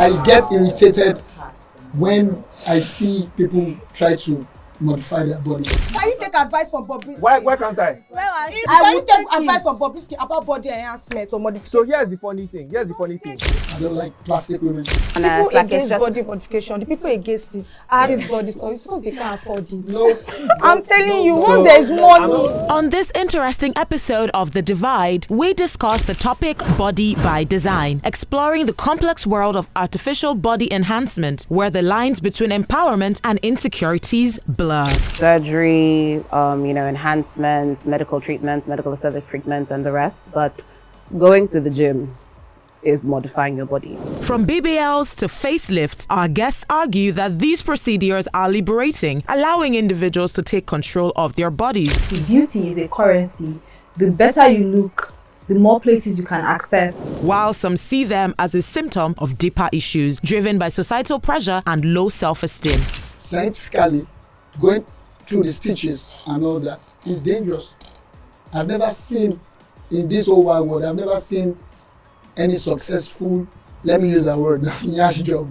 I get irritated when I see people try to modify their body. Can you take advice from Bobrisky? Why can't I? Can you take advice from Bobrisky about body enhancement or modification? So here's the funny thing. I don't like plastic women. People against body modification, the people against it are these body stuff because they can't afford it. No. I'm telling you, once there is money. On this interesting episode of The Divide, we discuss the topic body by design, exploring the complex world of artificial body enhancement, where the lines between empowerment and insecurities blur. Surgery, enhancements, medical treatments, medical aesthetic treatments, and the rest. But going to the gym is modifying your body. From BBLs to facelifts, our guests argue that these procedures are liberating, allowing individuals to take control of their bodies. Beauty is a currency. The better you look, the more places you can access. While some see them as a symptom of deeper issues driven by societal pressure and low self-esteem. Scientifically, going through the stitches and all that is dangerous. I've never seen in this whole wide world, I've never seen any successful, let me use that word, nyash job.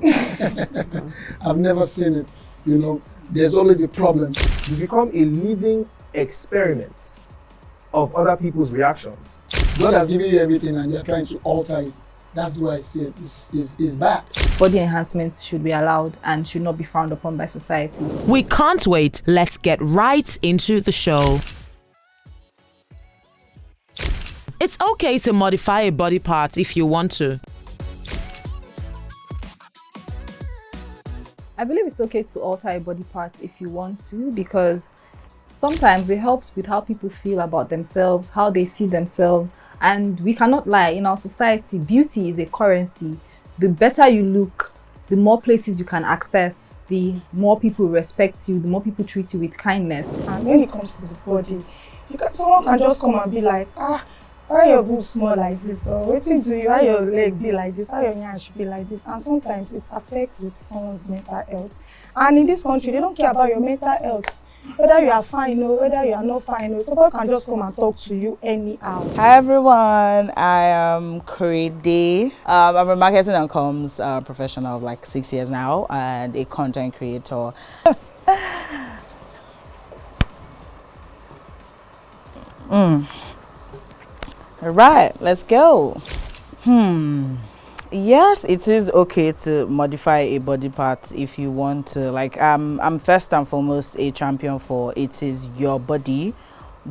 I've never seen it. There's always a problem. You become a living experiment of other people's reactions. God has given you everything and they're trying to alter it. That's why I see it. It's bad. Body enhancements should be allowed and should not be frowned upon by society. We can't wait. Let's get right into the show. It's okay to modify a body part if you want to. I believe it's okay to alter a body part if you want to, because sometimes it helps with how people feel about themselves, how they see themselves. And we cannot lie, in our society, beauty is a currency. The better you look, the more places you can access, the more people respect you, the more people treat you with kindness. And when it comes to the body, someone can just come and be like, why your boobs small like this, or waiting to you, why your leg be like this, why your nyash be like this. And sometimes it affects with someone's mental health. And in this country, they don't care about your mental health. Whether you are fine or whether you are not fine, someone can just come and talk to you anyhow. Hi everyone, I am Korede. I'm a marketing and comms professional of like 6 years now and a content creator. Alright, let's go. Yes, it is okay to modify a body part if you want to. Like, I'm first and foremost a champion for it is your body.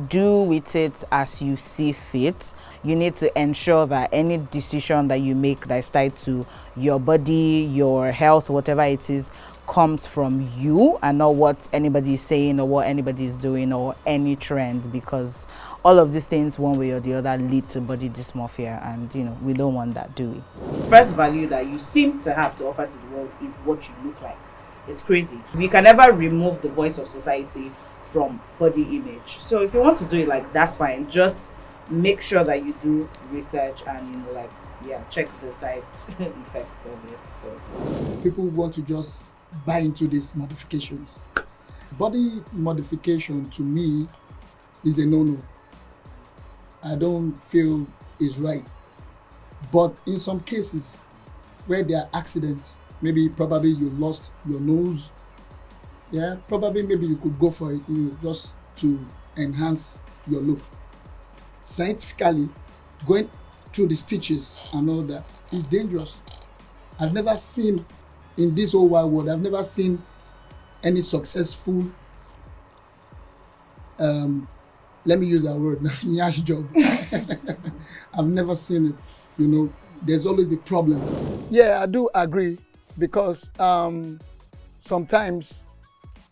Do with it as you see fit. You need to ensure that any decision that you make that is tied to your body, your health, whatever it is, comes from you and not what anybody is saying or what anybody is doing or any trend, because all of these things one way or the other lead to body dysmorphia, and we don't want that, do we? First value that you seem to have to offer to the world is what you look like. It's crazy. We can never remove the voice of society from body image. So if you want to do it, like, that's fine. Just make sure that you do research and check the side effects of it. So people want to just buy into these modifications. Body modification to me is a no-no. I don't feel is right. But in some cases where there are accidents, probably you lost your nose, maybe you could go for it, just to enhance your look. Scientifically, going through the stitches and all that is dangerous. I've never seen in this whole wide world, I've never seen any successful, let me use that word, nyash job. I've never seen it. There's always a problem. Yeah, I do agree, because sometimes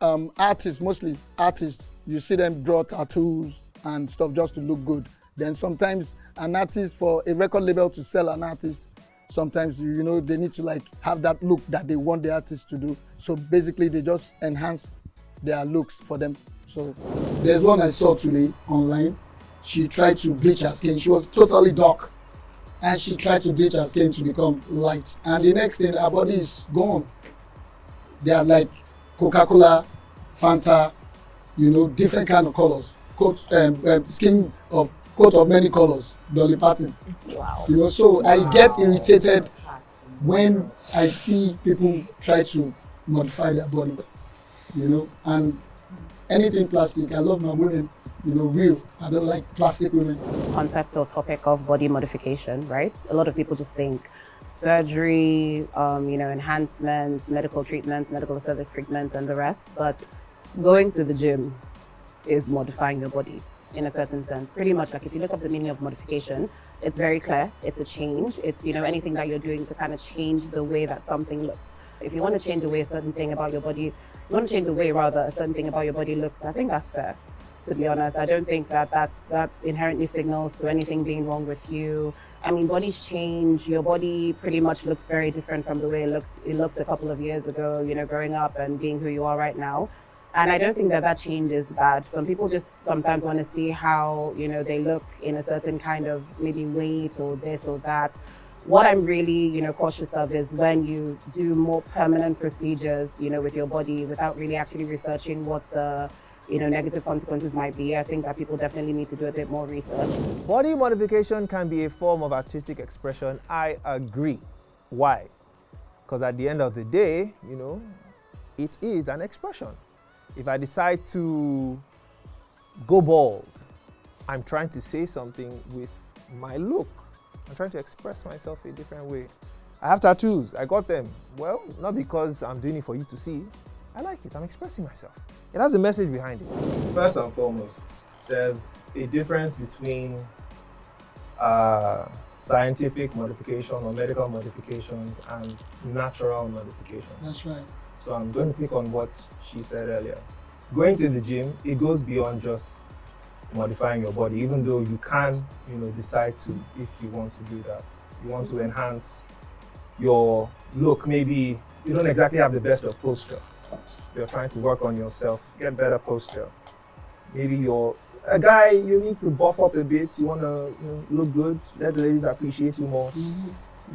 mostly artists, you see them draw tattoos and stuff just to look good. Then sometimes an artist, for a record label to sell an artist, sometimes they need to have that look that they want the artist to do. So basically they just enhance their looks for them. So there's one I saw today online. She tried to bleach her skin. She was totally dark and she tried to bleach her skin to become light. And the next thing, her body is gone. They are like Coca-Cola, Fanta, different kind of colors. Coat of many colors, Dolly Parton. Wow. So I get irritated when I see people try to modify their body, you know, and anything plastic, I love my women, you know, real. I don't like plastic women. Concept or topic of body modification, right? A lot of people just think surgery, you know, enhancements, medical treatments, medical aesthetic treatments, and the rest. But going to the gym is modifying your body in a certain sense. Pretty much, like if you look up the meaning of modification, it's very clear. It's a change. It's, you know, anything that you're doing to kind of change the way that something looks. If you want to change the way a certain thing about your body, you want to change the way rather a certain thing about your body looks, I think that's fair. To be honest, I don't think that inherently signals to anything being wrong with you. I mean, bodies change. Your body pretty much looks very different from the way it looked a couple of years ago, you know, growing up and being who you are right now. And I don't think that change is bad. Some people just sometimes want to see how, you know, they look in a certain kind of maybe weight or this or that. What I'm really, you know, cautious of is when you do more permanent procedures, you know, with your body without really actually researching what the, you know, negative consequences might be. I think that people definitely need to do a bit more research. Body modification can be a form of artistic expression. I agree. Why? Because at the end of the day, you know, it is an expression. If I decide to go bald, I'm trying to say something with my look. I'm trying to express myself a different way. I have tattoos. I got them. Well, not because I'm doing it for you to see. I like it. I'm expressing myself. It has a message behind it. First and foremost, there's a difference between scientific modification or medical modifications and natural modifications. That's right. So I'm going to pick on what she said earlier. Going to the gym, it goes beyond just modifying your body, even though you can, you know, decide to if you want to do that. You want to enhance your look. Maybe you don't exactly have the best of posture. You're trying to work on yourself, get better posture. Maybe you're a guy, you need to buff up a bit. You want to, you know, look good, let the ladies appreciate you more.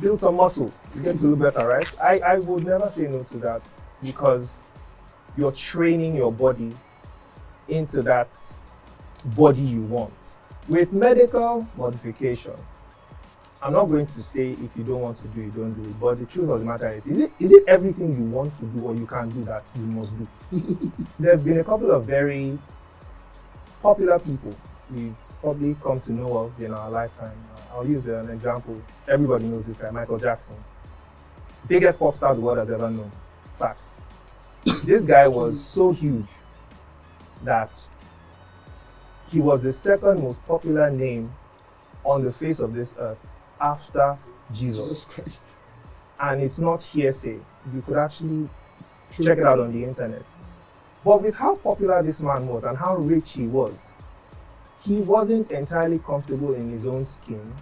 Build some muscle, you get to look better, right? I would never say no to that because you're training your body into that body you want. With medical modification, I'm not going to say if you don't want to do it, don't do it. But the truth of the matter is it everything you want to do or you can do that you must do? There's been a couple of very popular people we've probably come to know of in our lifetime. I'll use an example. Everybody knows this guy, Michael Jackson. Biggest pop star the world has ever known. Fact. This guy was so huge that he was the second most popular name on the face of this earth after Jesus Christ. And it's not hearsay. You could actually check it out on the internet. But with how popular this man was and how rich he wasn't entirely comfortable in his own skin.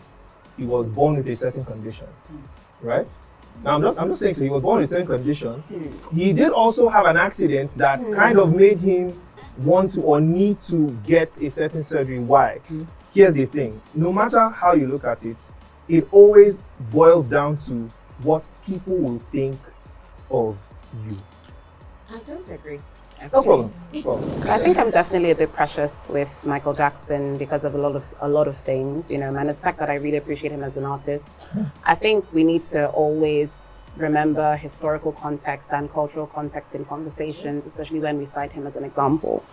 He was born with a certain condition, right? Now I'm just saying, so he was born with a certain condition. He did also have an accident that kind of made him want to or need to get a certain surgery. Why? Here's the thing. No matter how you look at it, it always boils down to what people will think of you. I don't agree. No problem. No problem. I think I'm definitely a bit precious with Michael Jackson because of a lot of things, you know, and the fact that I really appreciate him as an artist. I think we need to always remember historical context and cultural context in conversations, especially when we cite him as an example.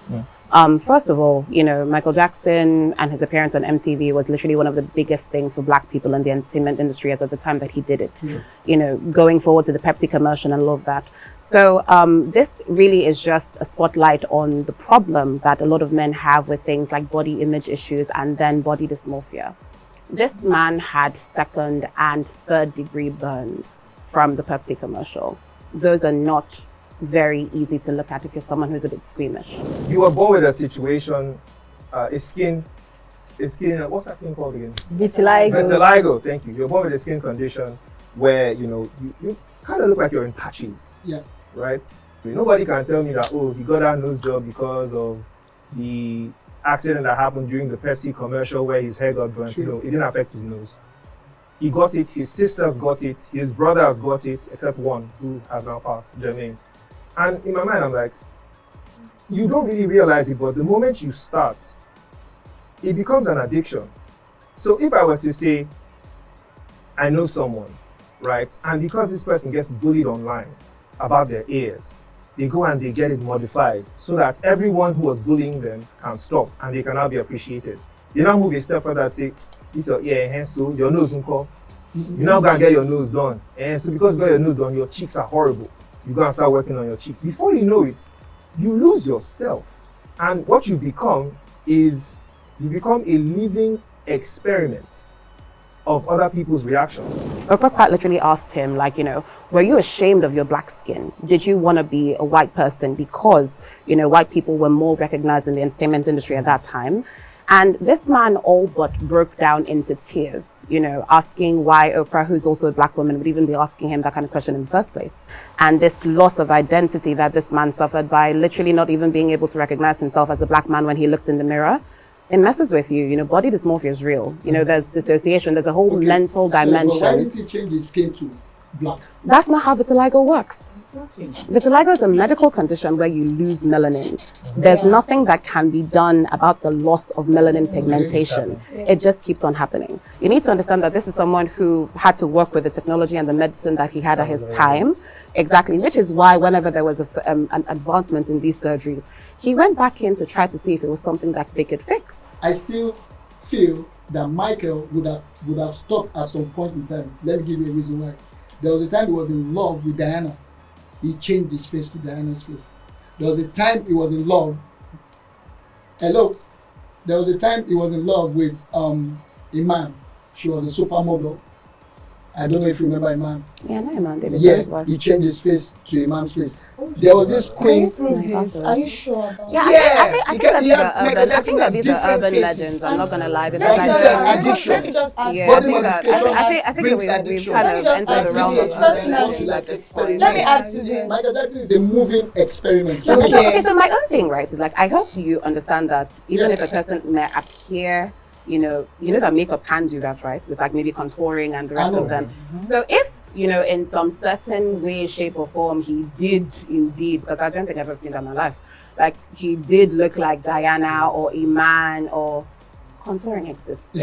First of all, you know, Michael Jackson and his appearance on MTV was literally one of the biggest things for Black people in the entertainment industry as at the time that he did it. You know, going forward to the Pepsi commercial and all of that. So this really is just a spotlight on the problem that a lot of men have with things like body image issues and then body dysmorphia. This man had second and third degree burns from the Pepsi commercial. Those are not very easy to look at if you're someone who's a bit squeamish. You were born with a situation, what's that thing called again? Vitiligo. Vitiligo, thank you. You're born with a skin condition where, you know, you kind of look like you're in patches. Yeah. Right? I mean, nobody can tell me that, oh, he got that nose job because of the accident that happened during the Pepsi commercial where his hair got burnt. You know, it didn't affect his nose. He got it, his sisters got it, his brothers got it, except one who has now passed, Jermaine. And in my mind, I'm like, you don't really realize it, but the moment you start, it becomes an addiction. So if I were to say, I know someone right? And because this person gets bullied online about their ears, they go and they get it modified so that everyone who was bullying them can stop and they can now be appreciated. You now move a step further and say, this your ear enhanced, so your nose won't come. You now go and get your nose done. And so because you got your nose done, your cheeks are horrible. You go and start working on your cheeks. Before you know it, you lose yourself. And what you've become is, you become a living experiment of other people's reactions. Oprah quite literally asked him, like, were you ashamed of your black skin? Did you want to be a white person because, white people were more recognized in the entertainment industry at that time? And this man all but broke down into tears, asking why Oprah, who's also a black woman, would even be asking him that kind of question in the first place. And this loss of identity that this man suffered by literally not even being able to recognize himself as a black man when he looked in the mirror, it messes with you. Body dysmorphia is real. There's dissociation, there's a whole mental dimension. So why didn't he change his skin to black? That's not how vitiligo works. Exactly. Vitiligo is a medical condition where you lose melanin. There's nothing that can be done about the loss of melanin pigmentation. It just keeps on happening. You need to understand that this is someone who had to work with the technology and the medicine that he had at his time. Exactly, which is why whenever there was an advancement in these surgeries, he went back in to try to see if it was something that they could fix. I still feel that Michael would have stopped at some point in time. Let me give you a reason why. There was a time he was in love with Diana. He changed his face to Diana's face. There was a time he was in love. Hello? There was a time he was in love with Iman. She was a supermodel. I don't know if you remember Iman. Yeah, no, man. Yes, he changed his face to Iman's face. There was this Can you queen. prove this? Are you sure about Yeah, it? I think that these are urban legends. I'm not gonna lie, because Like you said, addiction. Let me just ask Yeah, you. I think that I think brings we've addiction. kind Let of me just entered the ask realm you of this urban personally. legends at this point. Let me add to this. Michael Jackson is a moving experiment. So, Okay. okay, so my own thing, right, is like, I hope you understand that even if a person may appear, you know that makeup can do that, right? With like maybe contouring and the rest of them. So if, in some certain way, shape or form, he did indeed, because I don't think I've ever seen that in my life, like he did look like Diana or Iman, or contouring exists.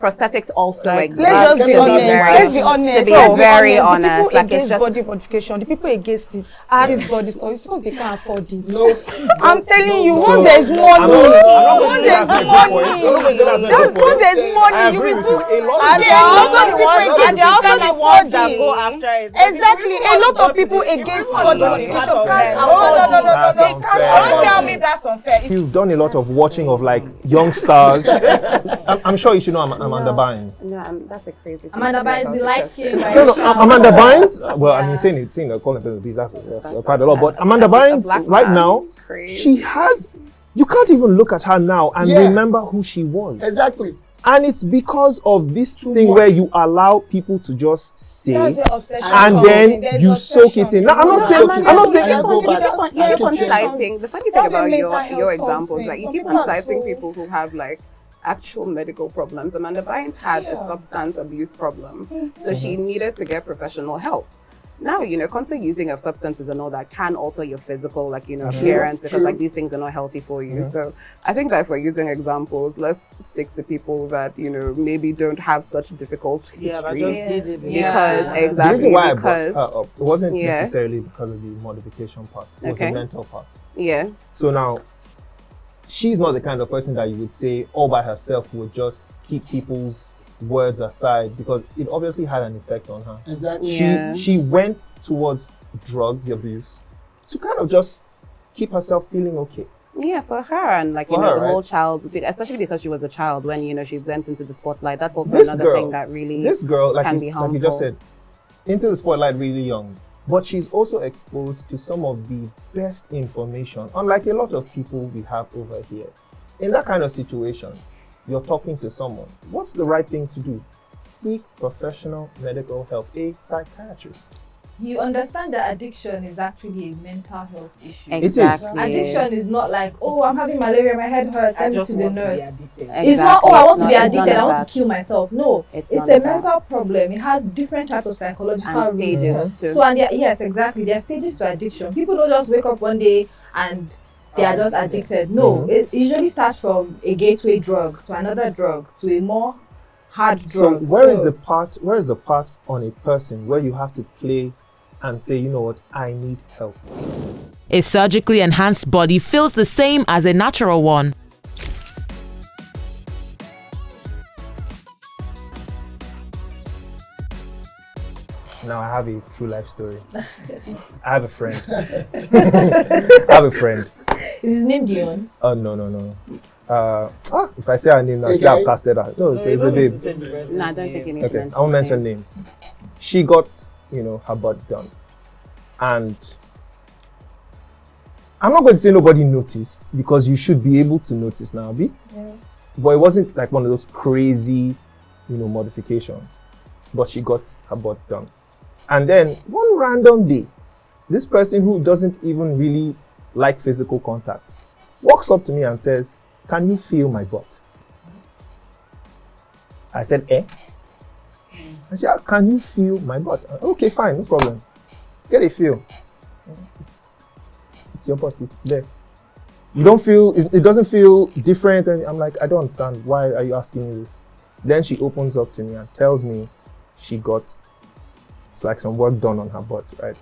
Prosthetics also exist. Let's just be honest. Let's be honest. To be very honest, The people like it's against just body modification, the people against it, this body stuff, it's because they can't afford it. No. I'm telling you, So, once there's money, I'm not once going to there's say that's a good point. I'm not going to say that's a good point. once there's I money, you agree will with do. you. A lot of And people- there are also the ones and that there are also can the afford ones that it. go after it. Exactly, a lot of people against body modification can't afford it. That's Don't unfair. tell me that's unfair. You've done a lot of watching of like young stars. I'm sure you should know Amanda Bynes. no, that's a crazy. Amanda Bynes, the light skin. No, Amanda Bynes. Well, I mean, saying a calling person, that's quite a lot. But Amanda Bynes, right now, she has. You can't even look at her now and remember who she was. Exactly. And it's because of this thing where you allow people to just say, That's where obsession and comes then in. There's you soak it in. obsession. Now, I'm not saying. You keep on citing. The funny thing That's about where your mental health examples, comes in. like you Some keep people on are citing so- people who have like actual medical problems. Amanda Bynes had a substance abuse problem, so she needed to get professional help. Now, constant using of substances and all that can alter your physical, appearance, because like these things are not healthy for you. So I think that if we're using examples, let's stick to people that, maybe don't have such difficult history. Because The reason why I brought because her up, it wasn't Yeah. necessarily because of the modification part. It was Okay. the mental part. yeah. So now, she's not the kind of person that you would say all by herself would just keep people's words aside, because it obviously had an effect on her. Exactly. Yeah. She went towards drug abuse to kind of just keep herself feeling okay. Yeah, for her and For her, the right? whole child, especially because she was a child when she went into the spotlight. That's also This another girl- thing that really This girl, like can you be just harmful. said, into the spotlight really young, but she's also exposed to some of the best information, unlike a lot of people we have over here. In that kind of situation, you're talking to someone. What's the right thing to do? Seek professional medical help, a psychiatrist. You understand that addiction is actually a mental health issue. Exactly. Addiction is not like, oh, I'm having malaria, my head hurts, I send me just to the want to be nurse. addicted. Exactly. It's not, oh, I want to be It's none addicted, I of want that. to kill myself. No, It's it's none a of that. mental problem. It has different types of psychological And stages reasons. too. So, and yes, exactly. There are stages to addiction. People don't just wake up one day and they are just addicted. No, it usually starts from a gateway drug to another drug to a more hard drugs. So where is the part on a person where you have to play and say, you know what, I need help? A surgically enhanced body feels the same as a natural one. Now I have a true life story. I have a friend. I have a friend. Is his name Dion? Oh, no. If I say her name now, she have casted her. No, it's a babe. No, I don't think you need to Okay, mention I won't mention names. She got, her butt done. And I'm not going to say nobody noticed, because you should be able to notice now, Abi. Yes. But it wasn't like one of those crazy, modifications. But she got her butt done. And then one random day, this person who doesn't even really like physical contact walks up to me and says, "Can you feel my butt?" I said, "Eh?" I said, "Can you feel my butt?" Okay, fine, no problem. Get a feel. It's your butt, it's there. You don't feel, it doesn't feel different. And I'm like, I don't understand. Why are you asking me this? Then she opens up to me and tells me she got, it's like some work done on her butt, right?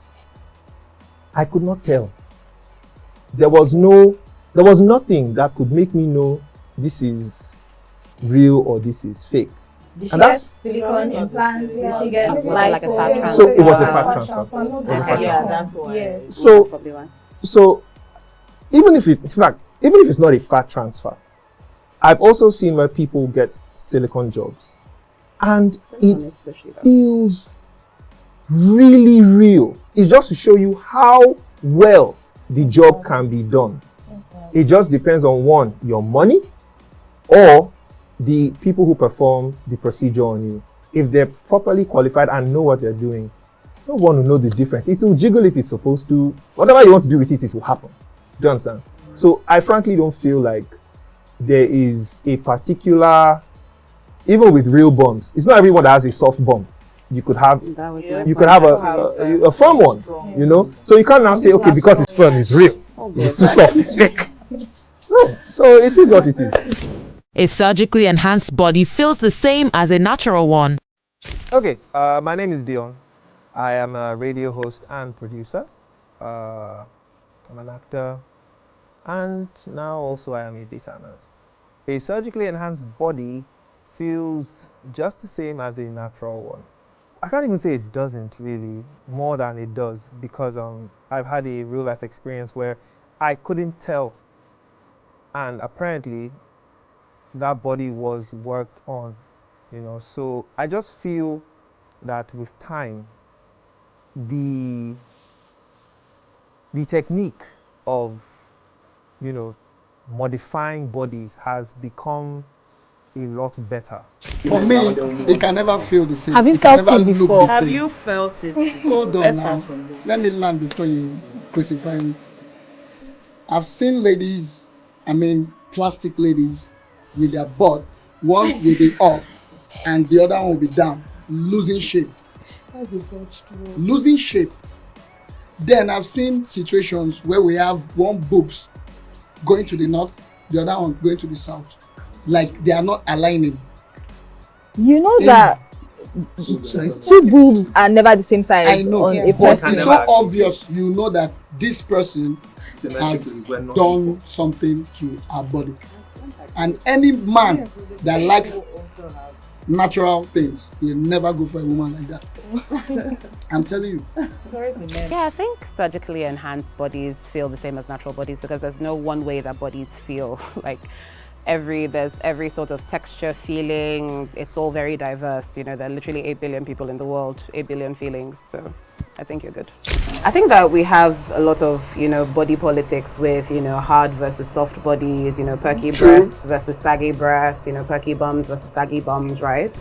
I could not tell. There was nothing that could make me know this is real or this is fake. Did And she that's get silicone implants? Did she get Like a fat transfer? so it was a fat transfer. It was a fat fat transfer. that's why. Yes. That's So probably why. even if it's not a fat transfer, I've also seen where people get silicone jobs and Silicone it is squishy, though. feels really real. It's just to show you how well the job can be done. It just depends on one, your money, or the people who perform the procedure on you. If they're properly qualified and know what they're doing, no one will know the difference. It will jiggle if it's supposed to. Whatever you want to do with it, it will happen. Do you understand? So I frankly don't feel like there is a particular, even with real bumps, it's not everyone that has a soft bump. You could have That was Yeah. my you could point. have a firm one, So you can't now say, okay, because it's firm, it's real. It's too soft, it's fake. No, so it is what it is. A surgically enhanced body feels the same as a natural one. Okay, my name is Dion. I am a radio host and producer. I'm an actor, and now also I am a data analyst. A surgically enhanced body feels just the same as a natural one. I can't even say it doesn't really, more than it does, because I've had a real life experience where I couldn't tell, and apparently that body was worked on, So I just feel that with time, the technique of, modifying bodies has become a lot better. For me, it can never feel the same. Have you It can felt never it look before? the Have same. you felt it? Hold on Let's now. start from there. Let me land before you crucify me. I've seen ladies, plastic ladies, with their butt, one will be up and the other one will be down, losing shape. That's a botched road. Losing shape. Then I've seen situations where we have one boobs going to the north, the other one going to the south. Like they are not aligning. You know In- that Sorry. two boobs are never the same size I know, on a but person. it's so obvious. You know that this person has done something to our body, and any man that likes natural things will never go for a woman like that. I'm telling you. Yeah, I think surgically enhanced bodies feel the same as natural bodies because there's no one way that bodies feel. Like there's every sort of texture, feeling. It's all very diverse. There are literally 8 billion people in the world, 8 billion feelings. So I think you're good. I think that we have a lot of, body politics with, hard versus soft bodies, perky breasts versus saggy breasts, perky bums versus saggy bums, right?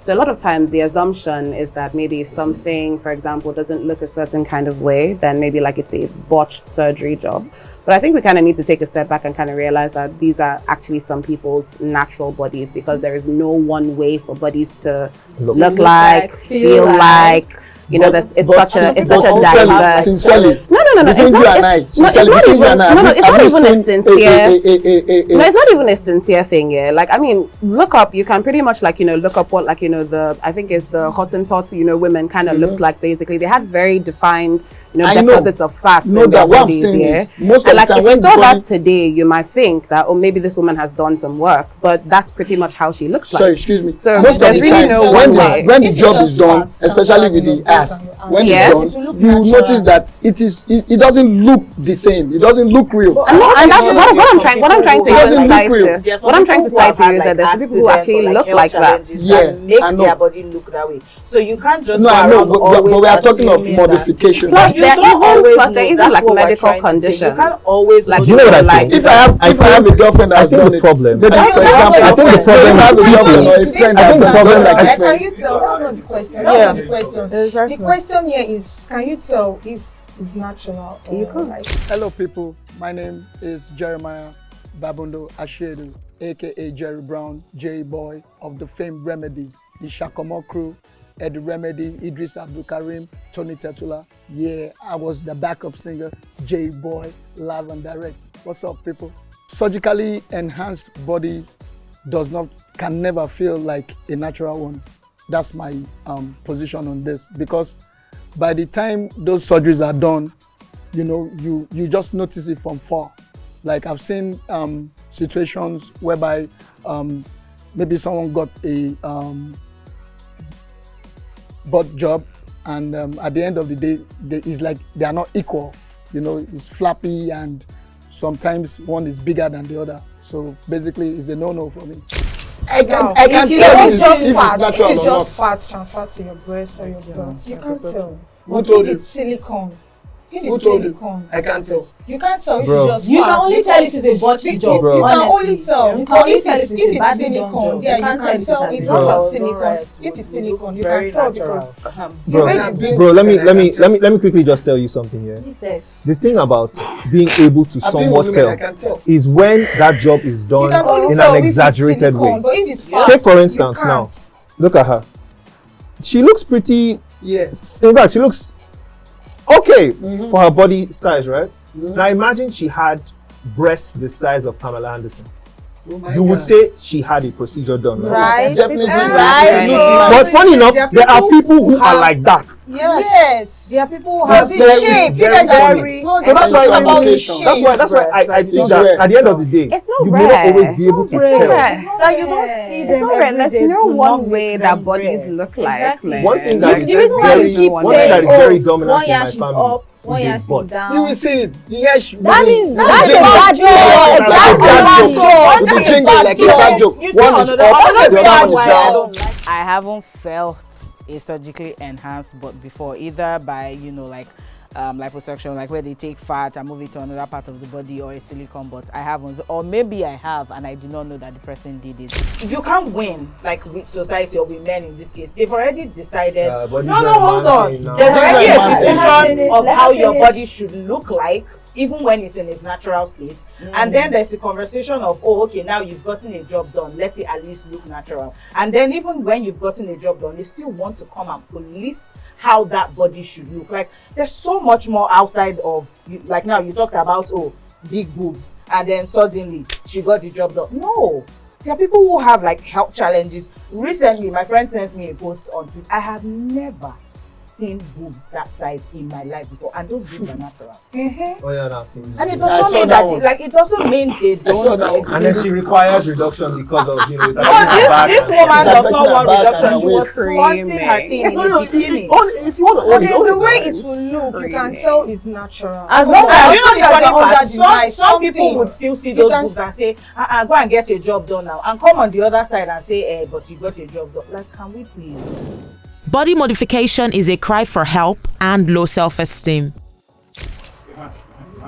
So a lot of times the assumption is that maybe if something, for example, doesn't look a certain kind of way, then maybe like it's a botched surgery job. But I think we kind of need to take a step back and kind of realize that these are actually some people's natural bodies because there is no one way for bodies to look like, feel like, you know, it's such a sincerely, diverse. sincerely. No. Between you and I, It's not even a sincere. No, it's not even a sincere thing. Yeah, like I mean, look up. You can pretty much like look up what I think it's the Hottentot women kind of looks like. Basically, they had very defined deposits of fat in their bodies. Yeah, most and of like the time if you saw that today, you might think that maybe this woman has done some work, but that's pretty much how she looks like. Sorry, excuse me. So most there's of the really time, no when way. the job is done, especially with the ass, when it's done, you notice that it doesn't look the same. It doesn't look real. And that's what I'm trying to cite to you is that there's people who actually look like that. Yeah, make their body look that way. So you can't just but we are talking of modification. Plus there even like medical conditions. You can't always like. Do you know what I think? If I have a girlfriend that's done it, problem. for example, I think the problem I have a girlfriend or a friend that's done it. Can you tell? That's not the question. That's not the question. The question here is, can you tell if it's natural or You can't. like? Hello, people. My name is Jeremiah Babundo Ashedu, aka Jerry Brown, J Boy of the famed Remedies, the Shakomo crew, Eddie Remedy, Idris Abdul Karim, Tony Tetula. Yeah, I was the backup singer, J Boy, live and direct. What's up, people? Surgically enhanced body can never feel like a natural one. That's my position on this, because by the time those surgeries are done, you just notice it from far. Like I've seen situations whereby maybe someone got a butt job, and at the end of the day, it's like they are not equal. It's flappy, and sometimes one is bigger than the other. So basically, it's a no-no for me. I can't tell if it's natural or not. If it's just fat transferred to your breast or your butt, you can't tell. Who told you? It's silicone. Who told you? I can't tell. You can't tell if Bro. it's just You fat. can only tell if it's a botched job. Bro. You can honestly. only tell. You can only tell if it's a badly done silicone. job. Yeah, You can't you can tell if if it's Bro. not natural. silicone. If it's silicone, you can tell because Bro, let me quickly just tell you something here. The thing about being able to somewhat I tell can tell. is when that job is you done can only in tell an if it's exaggerated way. silicone, but if it's fat, Take for you instance can't. now, look at her. She looks pretty. Yes. In fact, she looks okay for her body size, right? Now imagine she had breasts the size of Pamela Anderson. You would say she had a procedure done, Right. Definitely. Right. But funny enough, there are people who are like that. Yes. There are people who That's have very- shape. it's You very guys are funny. no, So that's why it's about the That's shape. That's why I think It's that rare. at the end of the day, It's not you may not rare. always be able to It's tell. not Like you don't see them It's not every like day. you know Do one not way make that them bodies rare. look like. Exactly. Man. One thing that Like, is the reason why very, you keep one thing that saying, is very one dominant in yash my is family up, one is a yash is butt. down. You will see it. Yes. That is That's jingle. a bad joke. Like That's a bad a joke. bad With the joke. jingle, like a bad joke. You see One is another- up, another the reason other one why is I down. don't like. I haven't felt a surgically enhanced butt before, either by liposuction, like where they take fat and move it to another part of the body, or a silicone butt. I haven't, or maybe I have and I did not know that the person did it. You can't win like with society or with men in this case. They've already decided. But No, this hold man on. thing now. There's already Let a her decision finish. of Let how her your finish. body should look like, even when it's in its natural state. And then there's the conversation of, oh, okay, now you've gotten a job done, let it at least look natural. And then even when you've gotten a job done, they still want to come and police how that body should look. Like, there's so much more outside of, like now you talked about, oh, big boobs, and then suddenly she got the job done. No. There are people who have like health challenges. Recently, my friend sent me a post on Twitter. I have never seen boobs that size in my life before, and those boobs are natural. Oh yeah, no, I've seen And it that. I doesn't saw mean that that, one. it doesn't mean they saw that don't one. exist. And then she requires reduction because of it's No, back. this woman It's does affecting not her want back reduction. and She her was waist. flaunting her thing in No, a no, bikini. if you want to But own it, there's own a way it. it will look. You can tell it's natural. As long And as you know the funny part, some something. people would still see You those can- boobs and say, go and get a job done now, and come on the other side and say, but you got a job done. Like, can we please? Body modification is a cry for help and low self-esteem.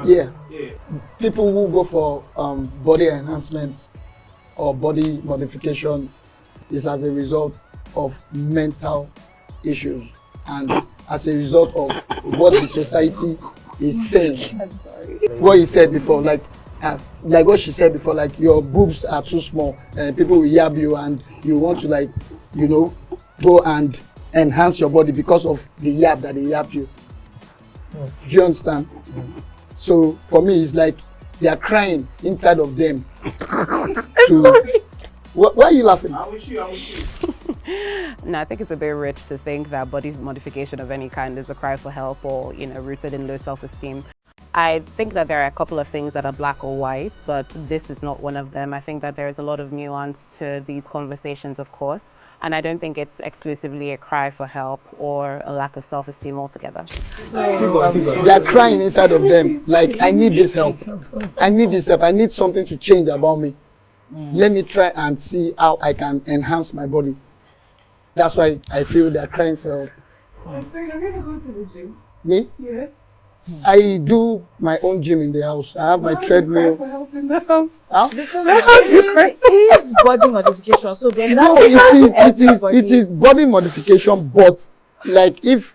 Yeah. People who go for body enhancement or body modification is as a result of mental issues and as a result of what the society is saying. I'm sorry. What you said before, like what she said before, like your boobs are too small and people will yab you and you want to go and enhance your body because of the yap that they yap you. Do you understand? So for me, it's like they are crying inside of them. Sorry. Why are you laughing? I'm with you. No, I think it's a bit rich to think that body modification of any kind is a cry for help or, rooted in low self-esteem. I think that there are a couple of things that are black or white, but this is not one of them. I think that there is a lot of nuance to these conversations, of course, and I don't think it's exclusively a cry for help or a lack of self-esteem altogether. They are crying inside of them, like, I need this help. I need this help. I need something to change about me. Let me try and see how I can enhance my body. That's why I feel they are crying for help. So you're going to go to the gym? Me? Yes. I do my own gym in the house. I have my treadmill. For help in the house. Huh? Because it is body modification, so then No, it is body modification, but like if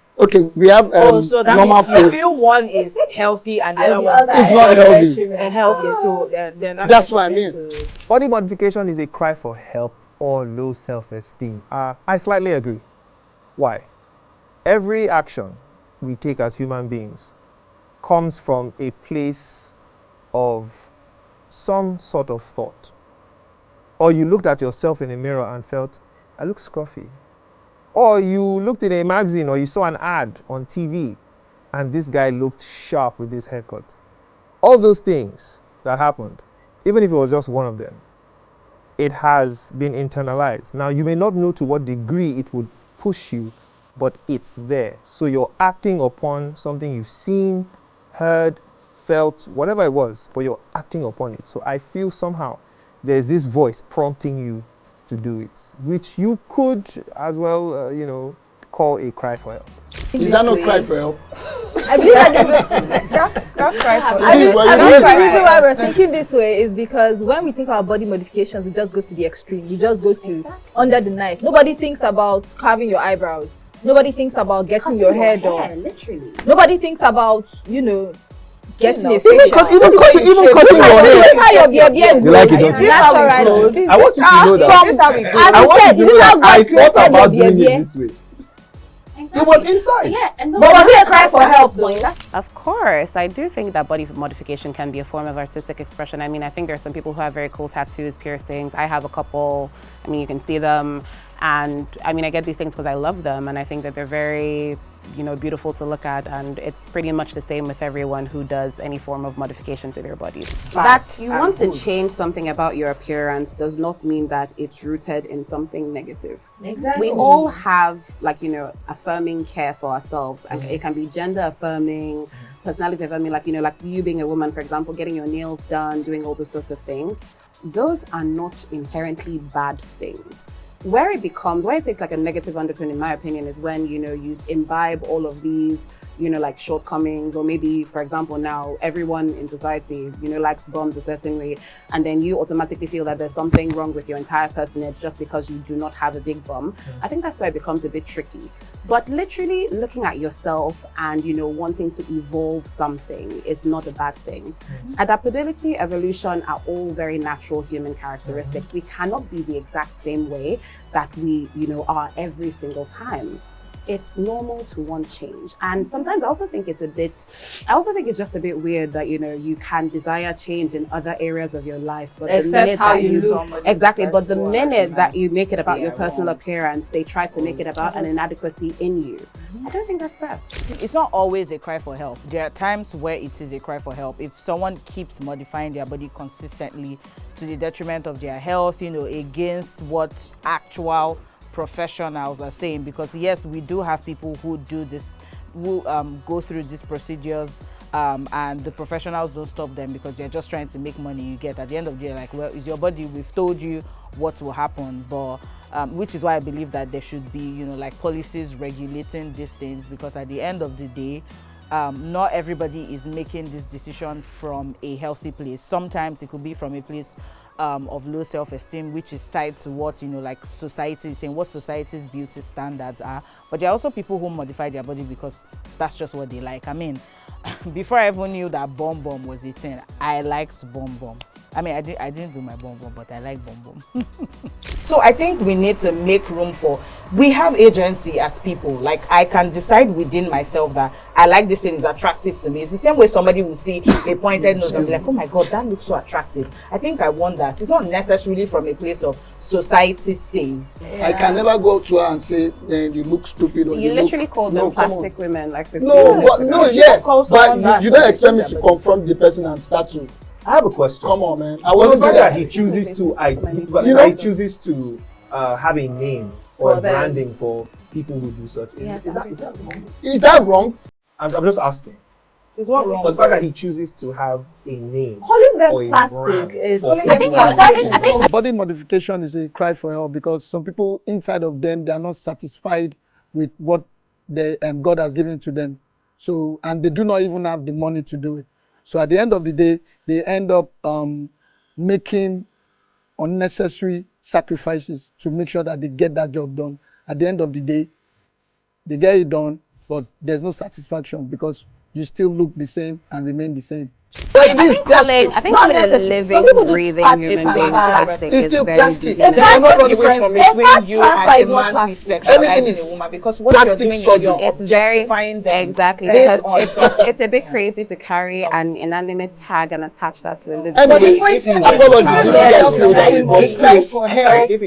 we have so that normal means you food. feel one is healthy and the other one It's not healthy. healthy. So then That's what I mean. Body modification is a cry for help or low self-esteem. I slightly agree. Why? Every action we take as human beings comes from a place of some sort of thought. Or you looked at yourself in a mirror and felt, I look scruffy. Or you looked in a magazine or you saw an ad on TV and this guy looked sharp with his haircut. All those things that happened, even if it was just one of them, it has been internalized. Now, you may not know to what degree it would push you, but it's there. So you're acting upon something you've seen, heard, felt, whatever it was, but you're acting upon it. So I feel somehow there's this voice prompting you to do it, which you could as well, call a cry for help. Is that not cry for help? I believe that don't cry for I believe the reason why we're thinking this way is because when we think about body modifications, we just go to the extreme. We just go to under the knife. Nobody thinks about carving your eyebrows. Nobody thinks about getting your hair done. Literally. Nobody thinks about, getting a Even facial. cutting your hair. You like it, don't you? I want you to know that. I want you to know that I thought about doing it this way. It was inside. Yeah, But was it a cry for help though? Of course, I do think that body modification can be a form of artistic expression. I mean, I think there are some people who have very cool tattoos, piercings. I have a couple. I mean, you can see them. And I mean, I get these things because I love them. And I think that they're very, beautiful to look at. And it's pretty much the same with everyone who does any form of modification to their bodies. That you want to change something about your appearance does not mean that it's rooted in something negative. Exactly. We all have, affirming care for ourselves. And it can be gender affirming, personality affirming, like you being a woman, for example, getting your nails done, doing all those sorts of things. Those are not inherently bad things. Where it takes like a negative undertone, in my opinion, is when, you imbibe all of these, shortcomings, or maybe, for example, now everyone in society, likes bums a certain way, and then you automatically feel that there's something wrong with your entire personage just because you do not have a big bum. I think that's where it becomes a bit tricky. But literally looking at yourself and, wanting to evolve something is not a bad thing. Adaptability, evolution are all very natural human characteristics. We cannot be the exact same way that we, are every single time. It's normal to want change. And sometimes I also think it's just a bit weird that, you can desire change in other areas of your life. But the minute that but the minute that you make it about your personal appearance, they try to make it about an inadequacy in you. I don't think that's fair. It's not always a cry for help. There are times where it is a cry for help. If someone keeps modifying their body consistently to the detriment of their health, against what actual professionals are saying, because yes, we do have people who do this, who go through these procedures, and the professionals don't stop them because they're just trying to make money. You get at the end of the day, like, well, it's your body, we've told you what will happen, but which is why I believe that there should be, policies regulating these things, because at the end of the day, not everybody is making this decision from a healthy place. Sometimes it could be from a place of low self-esteem, which is tied to what society is saying, what society's beauty standards are. But there are also people who modify their body because that's just what they like. I mean, before I even knew that Bom Bom was a thing, I liked Bom Bom. I mean, I didn't do my Bom Bom, but I like Bom Bom. So I think we need to make room for we have agency as people. Like, I can decide within myself that I like this thing, is attractive to me. It's the same way somebody will see a pointed nose and be like, oh my god, that looks so attractive, I think I want that. It's not necessarily from a place of society says. I can never go to her and say, you look stupid, or You literally look, call them no, come on. plastic women like 15 No, minutes but ago. no, You yeah, don't call someone but that you don't because expect me they're to body. confront the person and start to, I have a question. come on, man. I Well, the wasn't fact that that he chooses to, he chooses to have a name or For a them. branding for people who do such. Yes, Is that wrong? Is that wrong? I'm just asking. It's what wrong. But the fact that he chooses to have a name Calling them or a plastic brand is for calling them people plastic. Body modification is a cry for help because some people inside of them, they are not satisfied with what God has given to them. So, and they do not even have the money to do it. So at the end of the day, they end up making unnecessary sacrifices to make sure that they get that job done. At the end of the day, they get it done, but there's no satisfaction because you still look the same and remain the same. I think calling a living, breathing human being plastic It's is still very plastic. deviant. There are not Difference from between you Transfer and is a not man who is plastic. Everything sexualizing is a woman, because what you're plastic doing is surgery. you're It's very objectifying them. exactly based because on- it's a bit crazy to carry an inanimate tag and attach that to a living. Anyway,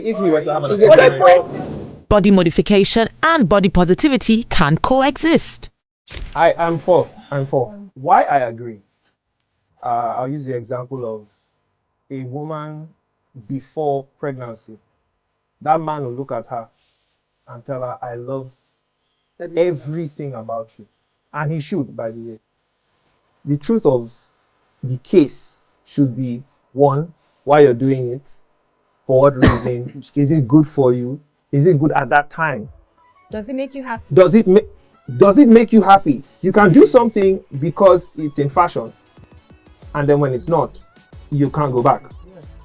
If he were to have an appointment, Body modification and body positivity can coexist. I'm for. Why I agree. I'll use the example of a woman before pregnancy. That man will look at her and tell her, I love everything about you. And he should, by the way. The truth of the case should be, one, why you're doing it, for what reason, is it good for you, is it good at that time, Does it make you happy? does it make you happy? You can do something because it's in fashion, and then when it's not, you can't go back.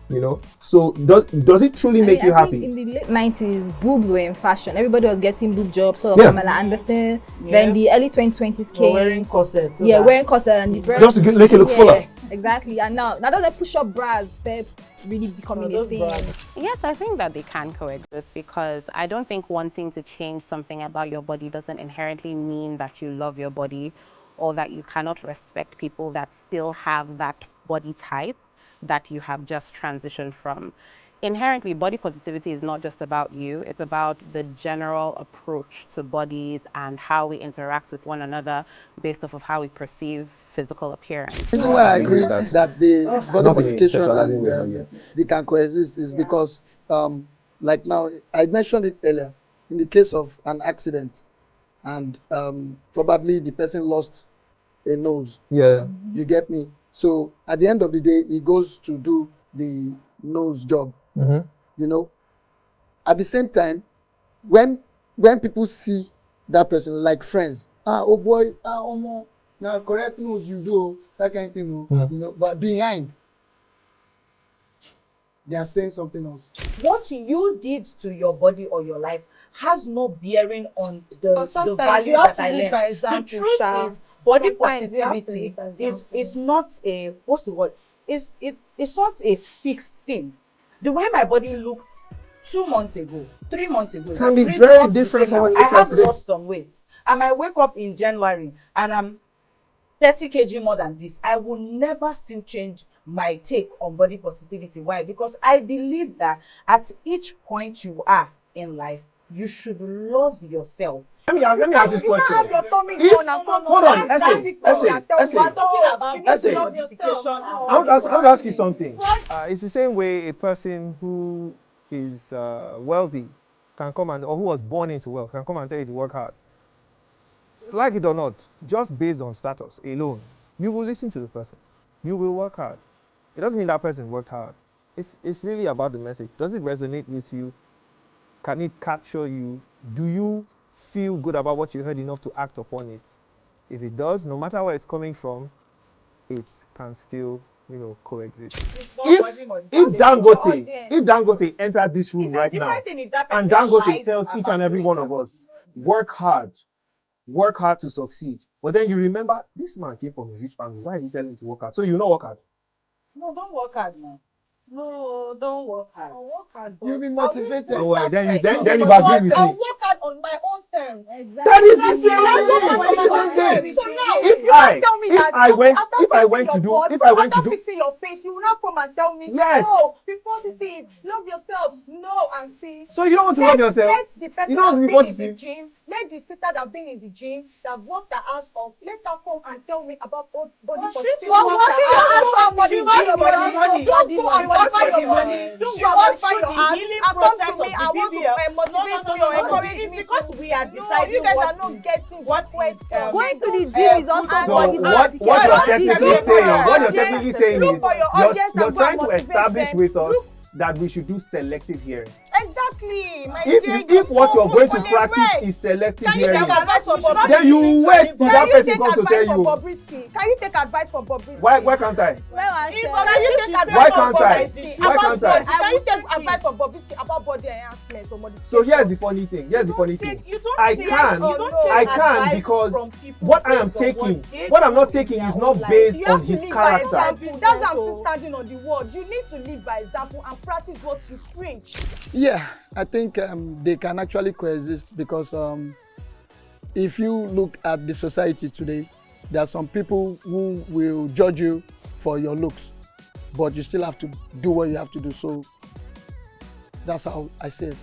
You know, so does it truly make you I think happy? in the late 90s, boobs were in fashion. Everybody was getting boob jobs, sort of Pamela Anderson. Then the early 2020s came. wearing corsets. Wearing corset and the breasts. Just to make it look fuller. Exactly. And now those push-up bras, they're really becoming a thing. Yes, I think that they can coexist because I don't think wanting to change something about your body doesn't inherently mean that you love your body or that you cannot respect people that still have that body type that you have just transitioned from. Inherently, body positivity is not just about you, it's about the general approach to bodies and how we interact with one another based off of how we perceive physical appearance. The reason why I agree that the body Not in a modification sexualizing way, and but they can coexist is because, like now, I mentioned it earlier, in the case of an accident and probably the person lost a nose, Yeah. you get me? So at the end of the day, he goes to do the nose job, you know? At the same time, when people see that person, like friends, oh boy, omo, now correct nose you do, that kind of thing, you know, but behind, they are saying something else. What you did to your body or your life has no bearing on the value you have that I to lead learned. by The example, truth Sha. is, body Sometimes you have to positivity lead by is example. not a, what's the word? It's not a fixed thing. The way my body looked 2 months ago, 3 months ago, Can be really very not the different same from now. what it I looks like have today. lost some weight. I might wake up in January and I'm 30 kg more than this. I will never still change my take on body positivity. Why? Because I believe that at each point you are in life, you should love yourself. Let me ask this question. Hold on, essay. I want to ask you something. It's the same way a person who is wealthy can come and, or who was born into wealth, can come and tell you to work hard. Like it or not, just based on status alone, you will listen to the person. You will work hard. It doesn't mean that person worked hard. It's really about the message. Does it resonate with you? Can it capture you? Do you feel good about what you heard enough to act upon it? If it does, no matter where it's coming from, it can still, coexist. If Dangote entered this room right now, and Dangote tells each and every one of us, work hard to succeed. But then you remember, this man came from a rich family. Why is he telling me to work hard? So you not work hard. No, don't work hard now. No, don't work hard. I'll work hard. You'll be motivated. Don't worry, then you agree with me. I'll work hard on my own terms. That is the same thing. So now, If you I- can't tell me if that I went- after if I fixing went to your do- butt, if I went to after do- fixing your face, you will not come and tell me, Yes. no, be positive, love yourself. No, auntie. So you don't want to love yourself? Let the person You don't want to be that been in the positive? gym, let the sister that been in the gym, that worked her ass off, let her come and tell me about body positivity. Don't go and modify your body. Don't go and modify your ass. healing And come process to of me, the I want to BBL. motivate you or encourage It's me. because we are No, deciding you guys what are not is- getting what what is, Going to the gym is also So body what you're modification. technically saying, what you're Yes. technically saying Look is for your audience you're and go trying and to motivate establish them. with us that we should do selective hearing. Exactly. My dear, If what you're going to fully practice right. is selective Can you hearing, take advice from Bobrisky? then you wait till that person comes to tell you. Can you take advice from Bobrisky? Why can't I? Can you take Why advice from can't I? Bobrisky Why about can't I? body? Can you take advice from Bobrisky about body enhancement or modification? So here's the funny thing. I can because what I am taking, what I'm not taking is not based You on have to his live by character. example. That's why I'm still standing on the word. You need to live by example and practice what you preach. Yeah, I think they can actually coexist because if you look at the society today, there are some people who will judge you for your looks, but you still have to do what you have to do. So that's how I say it.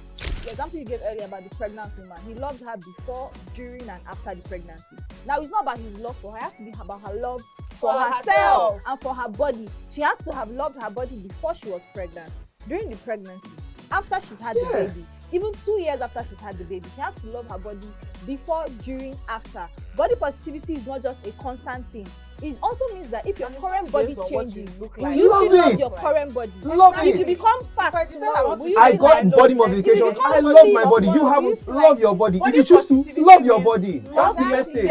The example you gave earlier about the pregnant woman, he loved her before, during, and after the pregnancy. Now, it's not about his love for her, it has to be about her love for herself and for her body. She has to have loved her body before she was pregnant, during the pregnancy, after she's had the baby, even 2 years after she's had the baby. She has to love her body before, during, after. Body positivity is not just a constant thing. It also means that if your current body changes, like. you Love still love it. your current body. Love And if it. you become fat tomorrow, will you I be got like, body modifications. I love my body. You haven't. Love your body. If you choose to, love your body. That's the message.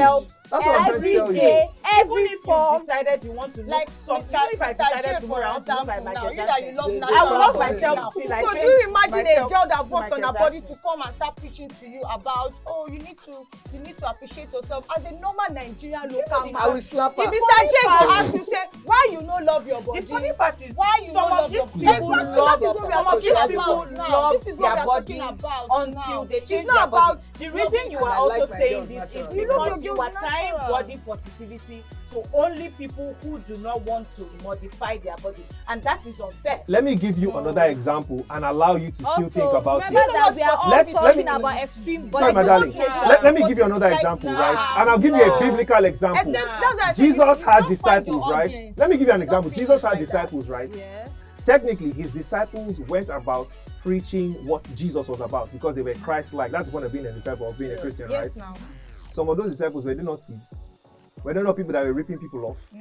That's what I'm trying to every tell day, you. every If form. you decided you want to look Like something, Mr. if I Mr. decided J, tomorrow I want to look like now, Michael you that you love Jackson, natural I will love body myself now. till I So do change you imagine a myself girl that to works on Michael her body Jackson. to come and start preaching to you about, oh, you need to appreciate yourself as a normal Nigerian local man. I will slap her. If Mr. J go ask you, say, why you no love your body? The funny part is Why you some no of love these your people body? love That is what we are some of these talking people about now. love This is what we their are body talking about until now. they It's change not their body. about The reason you are I also like my saying girls this is natural. You love because your you are girls tying natural. body positivity to only people who do not want to modify their body, and that is unfair. Let me give you another example and allow you to still think about remember it. that we are all Let me- talking about extreme body. Sorry, my darling. modification. Let me give you another example, right? And I'll give you a biblical example. Jesus had disciples, right? Let me give you an example. Jesus had disciples, right? Yeah. Technically, his disciples went about preaching what Jesus was about because they were Christ-like. That's the point of being a disciple, of being a Christian, right? Yes, now. Some of those disciples were they not thieves? Were they not people that were ripping people off?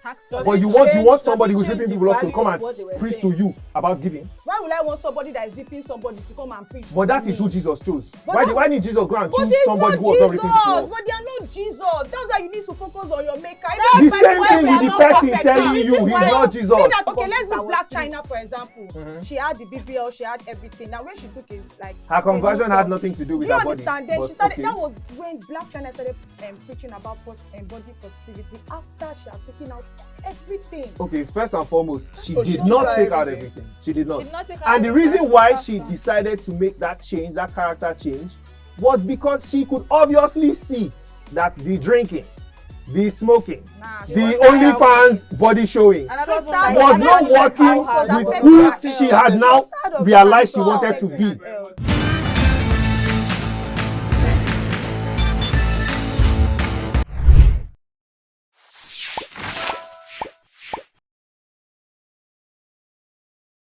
Tax But you want somebody who's ripping people off to come and preach to you about giving. Why would I want somebody that is ripping somebody to come and preach? But that is who Jesus chose. Why did Jesus go and choose somebody who was not ripping people off? But they are not Jesus. That's why you need to focus on your maker. The same thing with the person telling you he's not Jesus. Okay, let's use Black China for example. She had the BBL, she had everything. Now when she took it, like Her conversion had nothing to do with you her body. understand? Then But she started. okay. That was when Black China started preaching about body positivity after she had taken out everything. Okay, first and foremost, she So did she not tried take out everything. everything. She did not. Did not take out And the everything. reason why she decided to make that change, that character change, was because she could obviously see that the drinking, the smoking, the OnlyFans body showing was not working with who she had now realized she wanted to be.